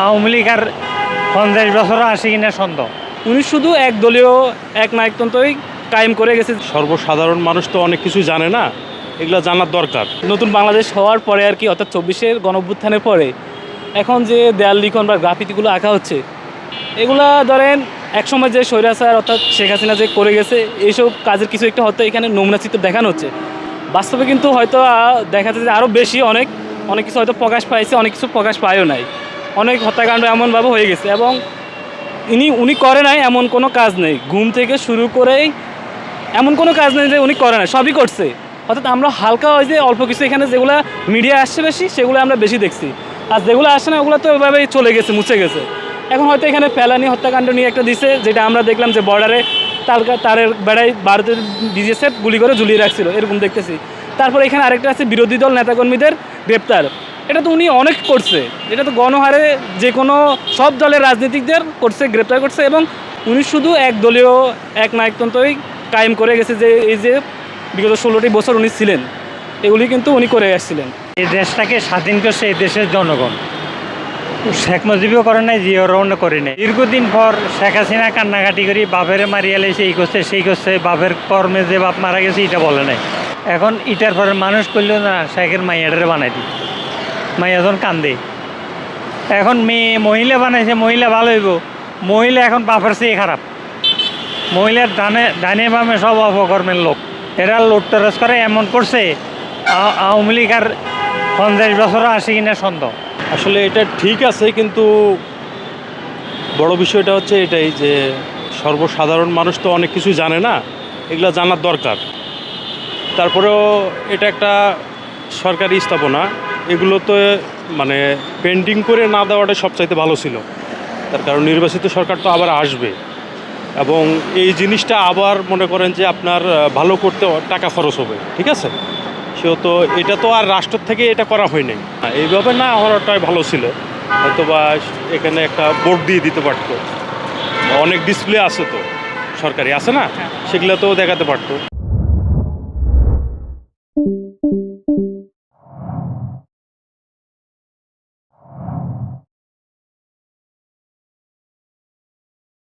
আওয়ামী লীগ আর 50 বছর আসে কিনা সন্দেহ। উনি শুধু একদলীয় এক নায়কতন্ত্রই কায়েম করে গেছে। সর্বসাধারণ মানুষ তো অনেক কিছু জানে না, এগুলো জানার দরকার। নতুন বাংলাদেশ হওয়ার পরে আর কি, অর্থাৎ 24-এর গণঅভ্যুত্থানের পরে এখন যে দেয়াল লিখন বা গ্রাফিতিগুলো আঁকা হচ্ছে, এগুলা ধরেন একসময় যে স্বৈরাচার অর্থাৎ শেখ হাসিনা যে করে গেছে, এইসব কাজের কিছু একটা হয়তো এখানে নমুনা চিত্র দেখানো হচ্ছে। বাস্তবে কিন্তু হয়তো দেখা যাচ্ছে যে আরও বেশি অনেক অনেক কিছু হয়তো প্রকাশ পাইছে, অনেক কিছু প্রকাশ পায়ও নাই। অনেক হত্যাকাণ্ড এমনভাবে হয়ে গেছে এবং উনি করে নাই এমন কোনো কাজ নেই। ঘুম থেকে শুরু করেই এমন কোনো কাজ নেই যে উনি করে না, সবই করছে। অর্থাৎ আমরা হালকা হয় যে অল্প কিছু এখানে যেগুলো মিডিয়া আসছে বেশি, সেগুলো আমরা বেশি দেখছি। আর যেগুলো আসে না ওগুলো তো ওইভাবেই চলে গেছে, মুছে গেছে। এখন হয়তো এখানে ফেলানি হত্যাকাণ্ড নিয়ে একটা দিছে, যেটা আমরা দেখলাম যে বর্ডারে তারের বেড়ায় ভারতের বিজিএসএফ গুলি করে ঝুলিয়ে রাখছিল, এরকম দেখতেছি। তারপর এখানে আরেকটা আছে বিরোধী দল নেতাকর্মীদের গ্রেপ্তার। এটা তো উনি অনেক করছে, এটা তো গণহারে যে কোনো সব দলের রাজনীতিকদের করছে, গ্রেপ্তার করছে। এবং উনি শুধু একদলীয় এক নায়কতন্ত্রই কায়েম করে গেছে, যে এই যে বিগত 16টি বছর উনি ছিলেন, এগুলি কিন্তু উনি করে আসছিলেন। এই দেশটাকে স্বাধীন করছে এই দেশের জনগণ। শেখ মুজিবও করে নাই, জিয়াও করে নাই। দীর্ঘদিন পর শেখ হাসিনা কান্নাকাটি করি বাপেরে মারিয়া লেছে, এই করছে সেই করছে, বাপের কর্মে যে বাপ মারা গেছে এটা বলে নাই। এখন ইটার পরে মানুষ করল না, শেখের মাইয়াটারে বানাই দিই, মাইয়া যখন কান্দে। এখন মেয়ে মহিলা বানাইছে, মহিলা ভালো হইব, মহিলা এখন বাপের চেয়ে খারাপ। মহিলার ডানে বামে সব অপকর্মের লোক। এরা লুটতরাজ করে এমন করছে, আওয়ামী লীগ আর 50 বছর আসে কিনা সন্দেহ। আসলে এটা ঠিক আছে, কিন্তু বড় বিষয়টা হচ্ছে এটাই যে সর্বসাধারণ মানুষ তো অনেক কিছু জানে না, এগুলো জানার দরকার। তারপরেও এটা একটা সরকারি স্থাপনা, এগুলো তো মানে পেন্ডিং করে না দেওয়াটা সবচাইতে ভালো ছিল। তার কারণ নির্বাচিত সরকার তো আবার আসবে, এবং এই জিনিসটা আবার মনে করেন যে আপনার ভালো করতে টাকা খরচ হবে, ঠিক আছে? সেহেতু এটা তো আর রাষ্ট্র থেকে এটা করা হয়নি। এইভাবে না হওয়াটাই ভালো ছিল। হয়তো বা এখানে একটা বোর্ড দিয়ে দিতে পারতো, অনেক ডিসপ্লে আছে তো সরকারি আছে না, সেগুলো তো দেখাতে পারতো।